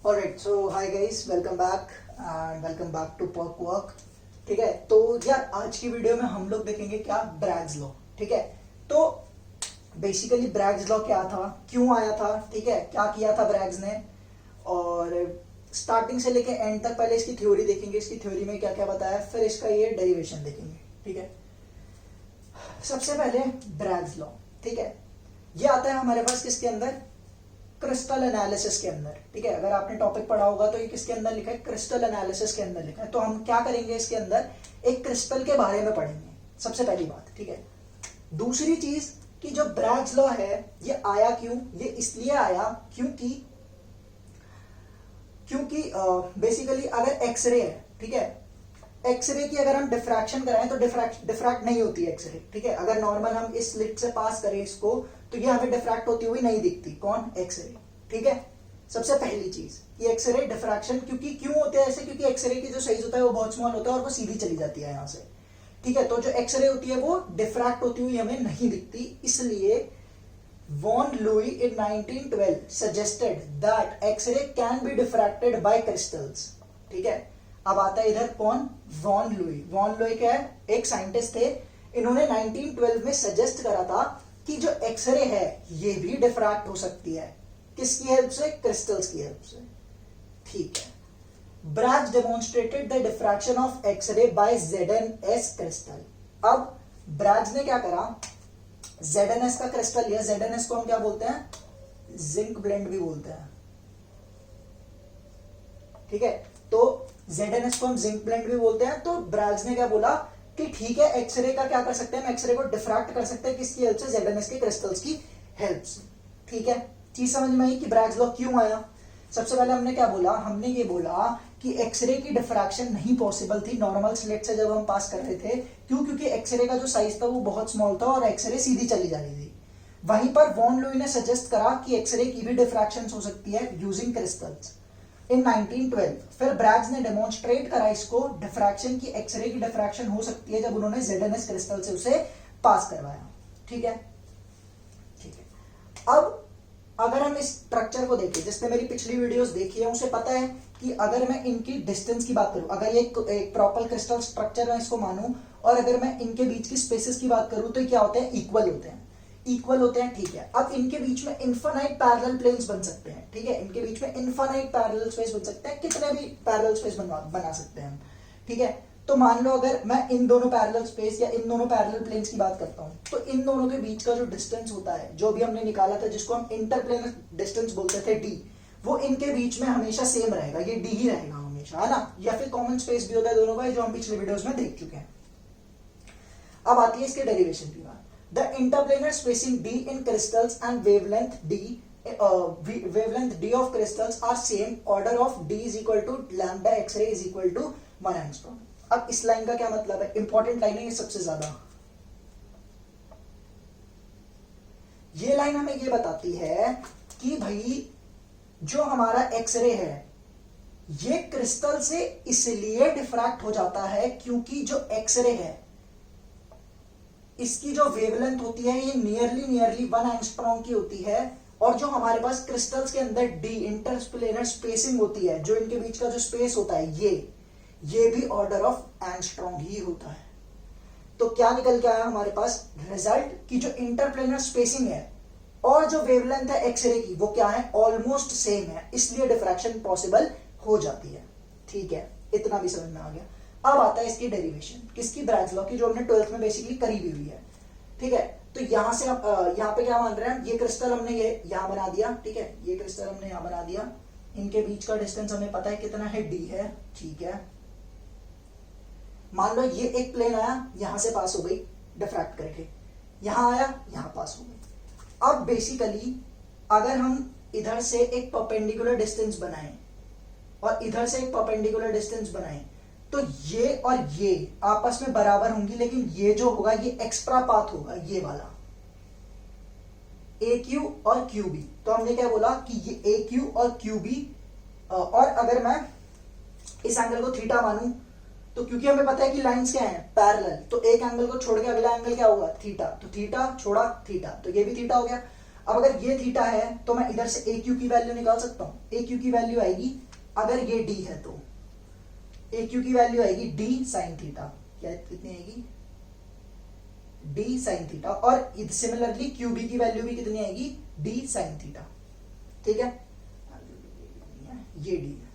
Alright, so hi guys, welcome back and welcome back to perk work. ठीक है, तो यार आज की वीडियो में हम लोग देखेंगे क्या ब्रैग्स लॉ। ठीक है, तो बेसिकली ब्रैग्स लॉ क्या था, क्यों आया था, ठीक है, क्या किया था ब्रैग्स ने, और स्टार्टिंग से लेके एंड तक पहले इसकी थ्योरी देखेंगे, इसकी थ्योरी में क्या क्या बताया, फिर इसका ये डेरिवेशन देखेंगे। ठीक है, सबसे पहले ब्रैग्स लॉ। ठीक है, ये आता है हमारे पास किसके अंदर, क्रिस्टल एनालिसिस के अंदर। ठीक है, अगर आपने टॉपिक पढ़ा होगा तो ये किसके अंदर लिखा है, क्रिस्टल एनालिसिस के अंदर लिखा है। तो हम क्या करेंगे, इसके अंदर एक क्रिस्टल के बारे में पढ़ेंगे, सबसे पहली बात। ठीक है, दूसरी चीज कि जो ब्रैग्स लॉ है ये आया क्यों, ये इसलिए आया क्योंकि बेसिकली अगर एक्सरे है, ठीक है, एक्सरे की अगर हम डिफ्रैक्शन कराएं तो डिफ्रैक्ट नहीं होती है एक्सरे। ठीक है, अगर नॉर्मल हम इस स्लिट से पास करें इसको तो ये हमें डिफ्रैक्ट होती हुई नहीं दिखती। कौन, एक्सरे। ठीक है, सबसे पहली चीज कि एक्सरे डिफ्रैक्शन क्यों होते हैं ऐसे, क्योंकि एक्सरे की जो साइज होता है वो बहुत स्मॉल होता है और वो सीधी चली जाती है यहां से। ठीक है, तो जो एक्सरे होती है वो डिफ्रैक्ट होती हुई हमें नहीं दिखती, इसलिए von Louis in 1912 suggested that X-ray can be diffracted by crystals। ठीक है, अब आता है इधर कौन, वॉन लुई। वॉन लुई क्या है, एक साइंटिस्ट थे, इन्होंने 1912 में सजेस्ट करा था कि जो एक्सरे है ये भी डिफ्रैक्ट हो सकती है, किसकी हेल्प से, क्रिस्टल्स की हेल्प से। ठीक है, Braggs demonstrated the diffraction of X-ray by ZnS crystal. अब ब्रैग्स ने क्या करा, ZnS का क्रिस्टल लिया। ZnS को हम क्या बोलते हैं, जिंक ब्लेंड भी बोलते हैं। ठीक है, तो ZnS को हम जिंक ब्लेंड भी बोलते हैं। तो ब्रैग्स ने क्या बोला कि ठीक है, एक्सरे का क्या कर सकते हैं, हम एक्सरे को डिफ्रैक्ट कर सकते हैं, किसकी हेल्प से, ZnS के क्रिस्टल्स की हेल्प से। ठीक है, चीज समझ में आई कि ब्रैग्स लॉ क्यों आया। सबसे पहले हमने क्या बोला, हमने ये बोला कि एक्सरे की डिफ्रैक्शन नहीं पॉसिबल थी नॉर्मल स्लिट से जब हम पास कर रहे थे। क्यों, क्योंकि एक्सरे का जो साइज था वो बहुत स्मॉल था और एक्सरे सीधी चली जा रही थी। वहीं पर वॉन लुई ने सजेस्ट करा कि एक्सरे की भी डिफ्रैक्शन हो सकती है यूजिंग क्रिस्टल्स इन 1912। फिर ब्रैग्स ने डेमोन्स्ट्रेट करा इसको डिफ्रैक्शन की, एक्सरे की डिफ्रैक्शन हो सकती है जब उन्होंने ZnS क्रिस्टल से उसे पास करवाया। ठीक है, ठीक है, अब अगर हम इस स्ट्रक्चर को देखें, जिसने मेरी पिछली वीडियोस देखी है उसे पता है कि अगर मैं इनकी डिस्टेंस की बात करूं, अगर ये एक प्रॉपर क्रिस्टल स्ट्रक्चर है इसको मानूं, और अगर मैं इनके बीच की स्पेसेस की बात करूं तो क्या होते हैं, इक्वल होते हैं, इक्वल होते हैं। ठीक है, अब इनके बीच में इनफाइनाइट पैरेलल प्लेन्स बन सकते हैं। ठीक है, इनके बीच में इनफाइनाइट पैरेलल स्पेस बन सकते हैं, कितने भी पैरेलल स्पेस बना सकते हैं हम। ठीक है, तो मान लो अगर मैं इन दोनों पैरेलल स्पेस या इन दोनों पैरेलल प्लेन्स की बात करता हूं, तो इन दोनों के बीच का जो डिस्टेंस होता है, जो भी हमने निकाला था, जिसको हम इंटरप्लेनर डिस्टेंस बोलते थे d, वो इनके बीच में हमेशा सेम रहेगा, ये d ही रहेगा हमेशा, है ना, या फिर कॉमन स्पेस भी होता है दोनों का, जो हम पिछले वीडियोस में देख चुके हैं। अब आती है इसके डेरिवेशन की बात। The interplanar spacing d in crystals and wavelength d of crystals are same, order of d is equal to lambda x-ray is equal to 1 angstrom। अब इस लाइन का क्या मतलब है, इंपॉर्टेंट लाइन है ये सबसे ज्यादा। ये लाइन हमें ये बताती है कि भाई जो हमारा एक्सरे है ये क्रिस्टल से इसलिए डिफ्रैक्ट हो जाता है क्योंकि जो एक्सरे है इसकी जो वेवलेंथ होती है ये नियरली 1 एंगस्ट्रॉम की होती है, और जो हमारे पास क्रिस्टल्स के अंदर डी इंटरप्लेनर स्पेसिंग होती है, जो इनके बीच का जो स्पेस होता है ये भी ऑर्डर ऑफ एंगस्ट्रॉम ही होता है। तो क्या निकल के आया हमारे पास रिजल्ट की जो इंटरप्लेनर स्पेसिंग है और जो वेवलेंथ है एक्सरे की वो क्या है, ऑलमोस्ट सेम है, इसलिए डिफ्रैक्शन पॉसिबल हो जाती है। ठीक है, इतना भी समझ में आ गया। अब आता है इसकी डेरिवेशन, किसकी, ब्रैग्स लॉ की, जो हमने 12th में बेसिकली करी भी हुई है। ठीक है, तो यहां से यहां पे क्या मान रहे हैं, ये क्रिस्टल हमने ये यहां बना दिया। ठीक है, ये क्रिस्टल हमने यहां बना दिया, इनके बीच का डिस्टेंस हमें पता है कितना है, d है। ठीक है, मान लो ये एक प्लेन आया, यहां से पास हो गई डिफ्रैक्ट करके, यहां आया, यहां पास हो गई। अब बेसिकली अगर हम इधर से एक परपेंडिकुलर डिस्टेंस बनाएं और इधर से एक परपेंडिकुलर डिस्टेंस बनाएं तो ये और ये आपस में बराबर होंगी, लेकिन ये जो होगा ये एक्स्ट्रा पाथ होगा, ये वाला AQ और QB। तो हमने क्या बोला कि ये AQ और QB, और अगर मैं इस एंगल को थीटा मानूं तो क्योंकि हमें पता है कि लाइंस क्या हैं, पैरेलल, तो एक एंगल को छोड़ के अगला एंगल क्या होगा, थीटा, तो थीटा छोड़ा थीटा, तो ये भी थीटा हो गया। अब अगर ये थीटा है तो मैं इधर से ए क्यू की वैल्यू निकाल सकता हूं। ए क्यू की वैल्यू आएगी, अगर ये डी है तो ए क्यू की वैल्यू आएगी डी साइन थीटा। क्या कितनी आएगी? D sine theta. और सिमिलरली क्यू बी की वैल्यू भी कितनी आएगी? D sine theta. ठीक है, ये डी है,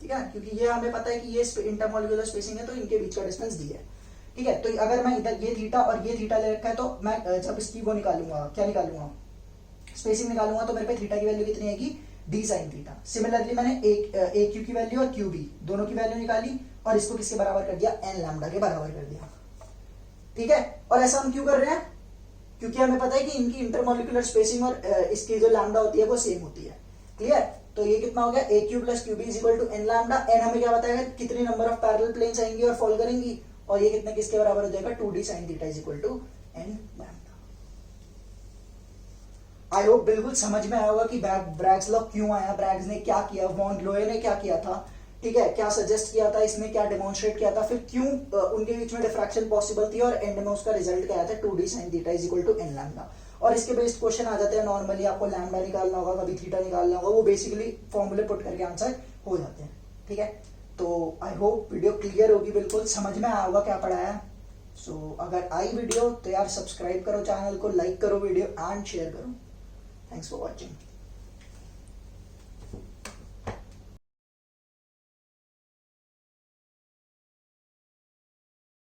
ठीक है, क्योंकि ये हमें पता है कि ये इंटरमॉलिक्यूलर स्पेसिंग है तो इनके बीच का डिस्टेंस डी है। ठीक है, तो अगर मैं इधर ये थीटा और ये थीटा ले रखा है तो मैं जब इसकी वो निकालूंगा, क्या निकालूंगा, स्पेसिंग निकालूंगा, तो मेरे पे थीटा की वैल्यू कितनी आएगी? D sine theta. सिमिलरली मैंने ए क्यू की वैल्यू और क्यू बी दोनों की वैल्यू निकाली और इसको किसके बराबर कर दिया? एन लैम्डा के बराबर कर दिया। ठीक है, और ऐसा हम क्यों कर रहे हैं? क्योंकि हमें पता है कि इनकी इंटरमॉलिक्यूलर स्पेसिंग और इसकी जो लैम्डा होती है वो सेम होती है। क्लियर? तो ये कितना हो गया? A Q plus Q B is equal to N lambda. N हमें क्या बताएगा? कितनी नंबर ऑफ पैरेलल प्लेन्स आएंगी और फॉल करेंगी, और ये कितने किसके बराबर हो जाएगा? 2d sin theta is equal to N lambda. I hope बिल्कुल समझ में आया होगा कि ब्रैग्स लॉ क्यों आया, ब्रैग्स ने क्या किया, वॉन लोए ने क्या किया था, ठीक है, क्या सजेस्ट किया था, इसने क्या डेमोन्स्ट्रेट किया था, फिर क्यों उनके बीच में डिफ्रैक्शन पॉसिबल थी, और एंड में उसका रिजल्ट क्या आया था? 2d sin theta is equal to N lambda. और इसके बेस्ड क्वेश्चन आ जाते हैं नॉर्मली, आपको लैम्डा निकालना होगा, कभी थीटा निकालना होगा, वो बेसिकली फॉर्मूले पुट करके आंसर हो जाते हैं। ठीक है, तो आई होप वीडियो क्लियर होगी, बिल्कुल समझ में आया होगा क्या पढ़ाया है। सो अगर आई वीडियो तो यार सब्सक्राइब करो चैनल को, लाइक करो वीडियो एंड शेयर करो। Thanks for watching.